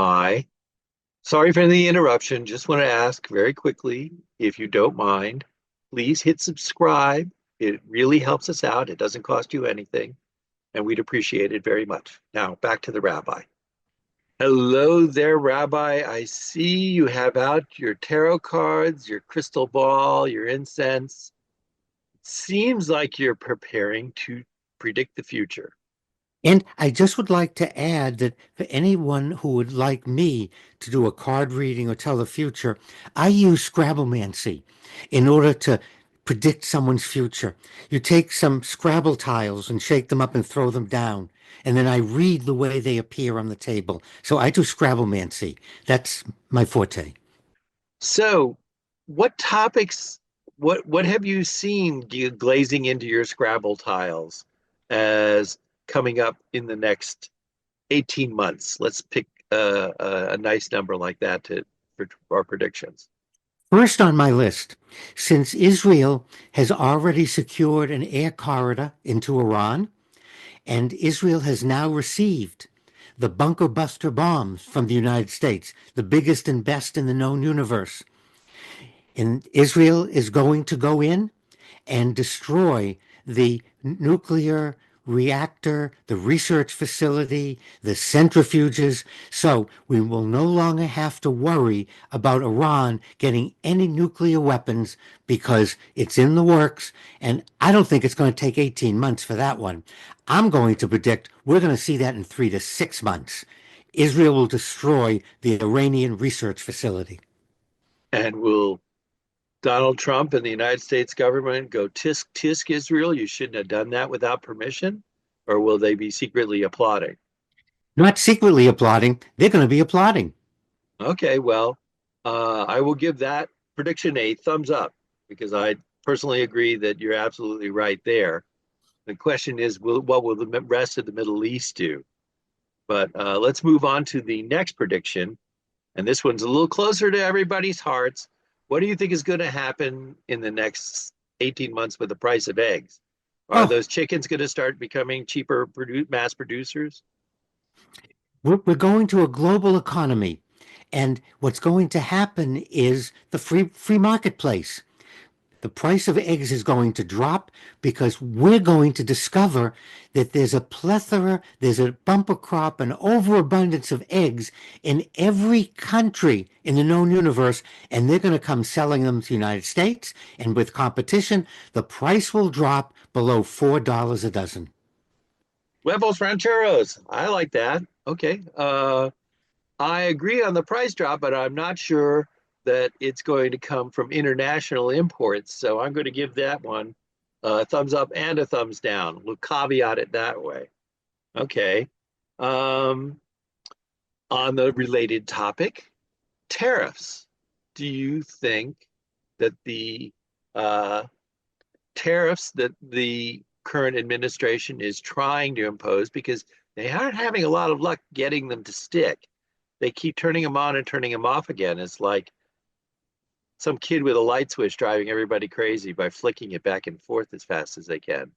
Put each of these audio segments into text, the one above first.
Hi. Sorry for the interruption. Just want to ask very quickly, if you don't mind, please hit subscribe. It really helps us out. It doesn't cost you anything, and we'd appreciate it very much. Now, back to the rabbi. Hello there, Rabbi. I see you have out your tarot cards, your crystal ball, your incense. Seems like you're preparing to predict the future. And I just would like to add that for anyone who would like me to do a card reading or tell the future, I use Scrabblemancy in order to predict someone's future. You take some Scrabble tiles and shake them up and throw them down, and then I read the way they appear on the table. So I do Scrabblemancy. That's my forte. So, what topics, what have you seen glazing into your Scrabble tiles as coming up in the next 18 months? Let's pick a nice number like that for our predictions. First on my list, since Israel has already secured an air corridor into Iran, and Israel has now received the bunker buster bombs from the United States, the biggest and best in the known universe. And Israel is going to go in and destroy the nuclear reactor, the research facility, the centrifuges. So we will no longer have to worry about Iran getting any nuclear weapons because it's in the works. And I don't think it's going to take 18 months for that one. I'm going to predict we're going to see that in 3 to 6 months. Israel will destroy the Iranian research facility. And will Donald Trump and the United States government go tisk tisk Israel? You shouldn't have done that without permission, or will they be secretly applauding? Not secretly applauding, they're going to be applauding. Okay, well, I will give that prediction a thumbs up because I personally agree that you're absolutely right there. The question is, what will the rest of the Middle East do? But let's move on to the next prediction. And this one's a little closer to everybody's hearts. What do you think is going to happen in the next 18 months with the price of eggs? Are Oh, those chickens going to start becoming cheaper mass producers? we're going to a global economy. And what's going to happen is the free marketplace. The price of eggs is going to drop because we're going to discover that there's a plethora, there's a bumper crop, an overabundance of eggs in every country in the known universe, and they're going to come selling them to the United States. And with competition, the price will drop below $4 a dozen. Huevos rancheros. I like that. Okay. I agree on the price drop, but I'm not sure that it's going to come from international imports. So I'm going to give that one a thumbs up and a thumbs down. We'll caveat it that way. Okay. Um, on the related topic, tariffs. Do you think that the uh, tariffs that the current administration is trying to impose, because they aren't having a lot of luck getting them to stick, they keep turning them on and turning them off again. It's like some kid with a light switch driving everybody crazy by flicking it back and forth as fast as they can.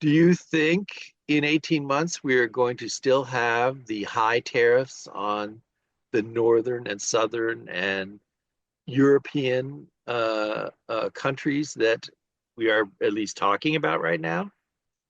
Do you think in 18 months we are going to still have the high tariffs on the northern and southern and European countries that we are at least talking about right now?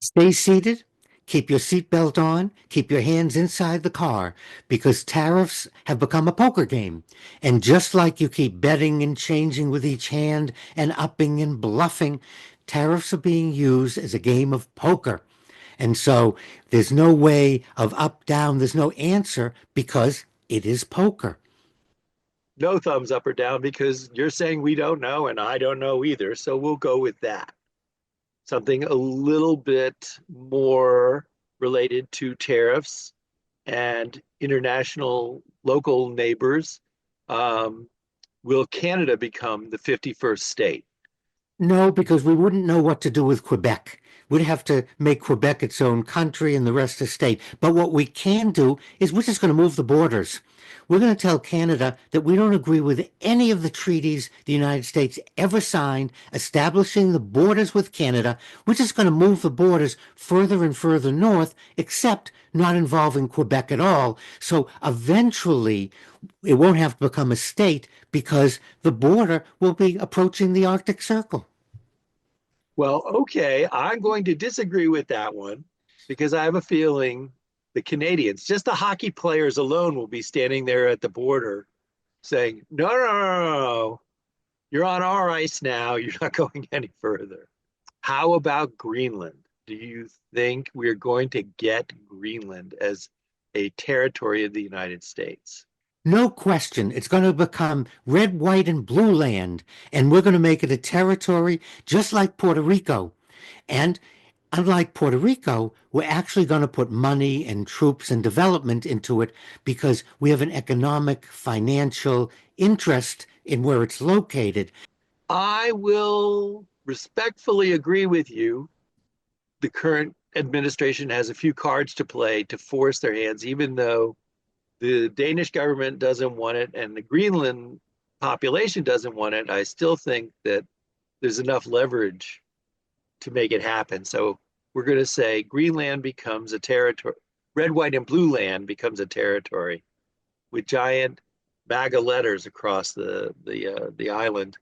Stay seated, keep your seatbelt on, keep your hands inside the car, because tariffs have become a poker game. And just like you keep betting and changing with each hand and upping and bluffing, tariffs are being used as a game of poker. And so there's no way of up, down, there's no answer because it is poker. No thumbs up or down because you're saying we don't know and I don't know either. So we'll go with that. Something a little bit more related to tariffs and international local neighbors. Um, will Canada become the 51st state? No, because we wouldn't know what to do with Quebec. We'd have to make Quebec its own country and the rest a state. But what we can do is we're just going to move the borders. We're going to tell Canada that we don't agree with any of the treaties the United States ever signed establishing the borders with Canada. We're just going to move the borders further and further north, except not involving Quebec at all. So eventually, it won't have to become a state because the border will be approaching the Arctic Circle. Well, okay, I'm going to disagree with that one because I have a feeling the Canadians, just the hockey players alone, will be standing there at the border saying, no, no, no, no, no. You're on our ice now. You're not going any further. How about Greenland? Do you think we're going to get Greenland as a territory of the United States? No question, it's going to become red, white, and blue land, and we're going to make it a territory just like Puerto Rico. And unlike Puerto Rico, we're actually going to put money and troops and development into it because we have an economic, financial interest in where it's located. I will respectfully agree with you. The current administration has a few cards to play to force their hands, even though the Danish government doesn't want it and the Greenland population doesn't want it. I still think that there's enough leverage to make it happen. So we're going to say Greenland becomes a territory, red, white, and blue land becomes a territory with giant MAGA letters across the island.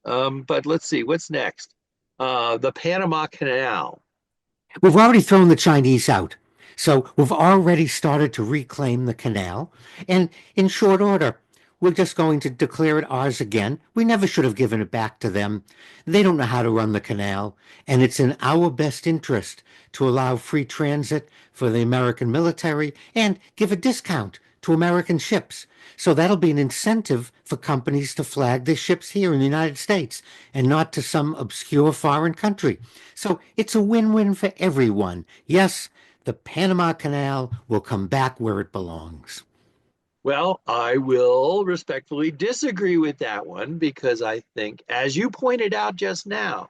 But let's see, what's next? The Panama Canal. We've already thrown the Chinese out. So we've already started to reclaim the canal. And in short order, we're just going to declare it ours again. We never should have given it back to them. They don't know how to run the canal. And it's in our best interest to allow free transit for the American military and give a discount to American ships. So that'll be an incentive for companies to flag their ships here in the United States and not to some obscure foreign country. So it's a win-win for everyone. Yes, the Panama Canal will come back where it belongs. Well, I will respectfully disagree with that one because I think, as you pointed out just now,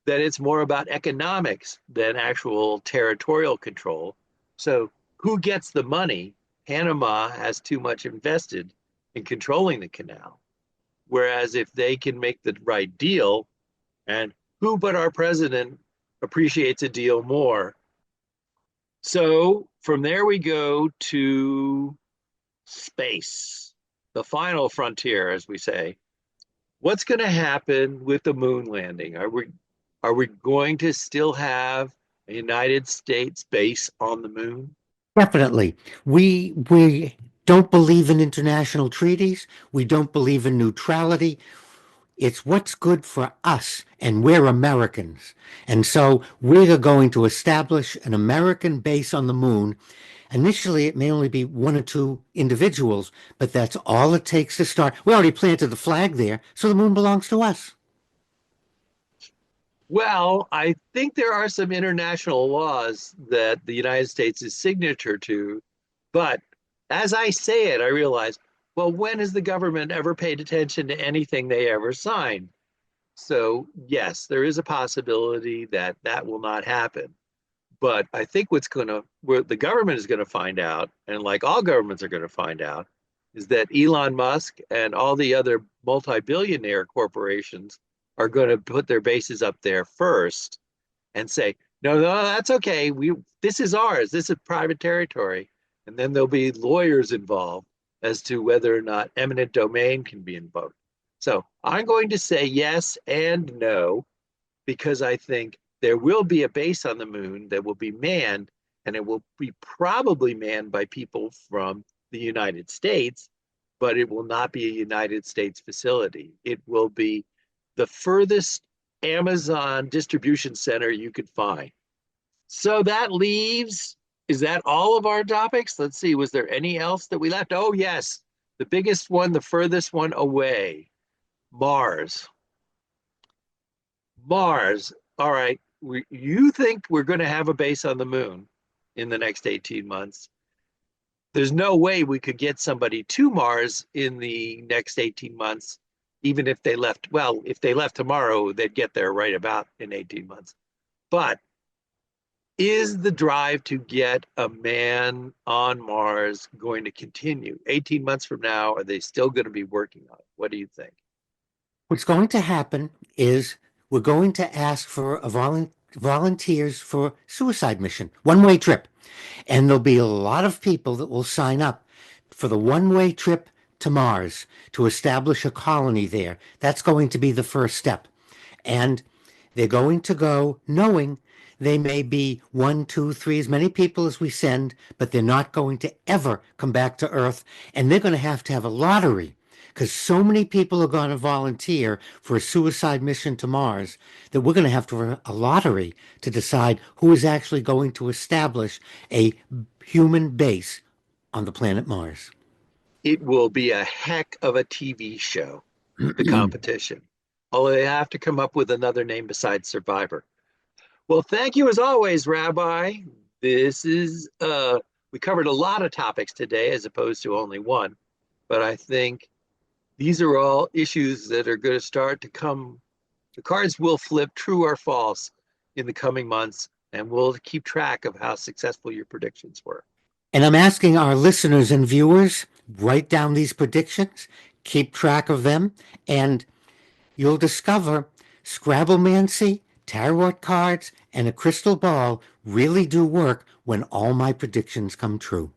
that it's more about economics than actual territorial control. So, who gets the money? Panama has too much invested in controlling the canal. Whereas if they can make the right deal, and who but our president appreciates a deal more? So, from there we go to space, the final frontier, as we say. What's going to happen with the moon landing? Are we going to still have a United States base on the moon? Definitely. We don't believe in international treaties. We don't believe in neutrality. It's what's good for us, and we're Americans. And so we are going to establish an American base on the moon. Initially, it may only be one or two individuals, but that's all it takes to start. We already planted the flag there, so the moon belongs to us. Well, I think there are some international laws that the United States is signature to, but as I say it, I realize, well, when has the government ever paid attention to anything they ever signed? So, yes, there is a possibility that that will not happen. But I think where the government is going to find out, and like all governments are going to find out, is that Elon Musk and all the other multi-billionaire corporations are going to put their bases up there first and say, no, no, that's okay. This is ours. This is private territory. And then there'll be lawyers involved as to whether or not eminent domain can be invoked. So I'm going to say yes and no, because I think there will be a base on the moon that will be manned, and it will be probably manned by people from the United States, but it will not be a United States facility. It will be the furthest Amazon distribution center you could find. So that leaves, is that all of our topics? Let's see, was there any else that we left? Oh, yes, the biggest one, the furthest one away, Mars. Mars. All right. You think we're going to have a base on the moon in the next 18 months? There's no way we could get somebody to Mars in the next 18 months, even if they left. Well, if they left tomorrow, they'd get there right about in 18 months. But Is the drive to get a man on Mars going to continue? 18 months from now, are they still going to be working on it? What do you think? What's going to happen is we're going to ask for volunteers for suicide mission, one-way trip. And there'll be a lot of people that will sign up for the one-way trip to Mars to establish a colony there. That's going to be the first step. And they're going to go knowing they may be one, two, three, as many people as we send, but they're not going to ever come back to Earth. And they're going to have a lottery because so many people are going to volunteer for a suicide mission to Mars that we're going to have to run a lottery to decide who is actually going to establish a human base on the planet Mars. It will be a heck of a TV show, the competition. Although they have to come up with another name besides Survivor. Well, thank you as always, Rabbi. This is we covered a lot of topics today as opposed to only one, but I think these are all issues that are going to start to come. The cards will flip true or false in the coming months, and we'll keep track of how successful your predictions were. And I'm asking our listeners and viewers, write down these predictions, keep track of them, and you'll discover Scrabblemancy, tarot cards, and a crystal ball really do work when all my predictions come true.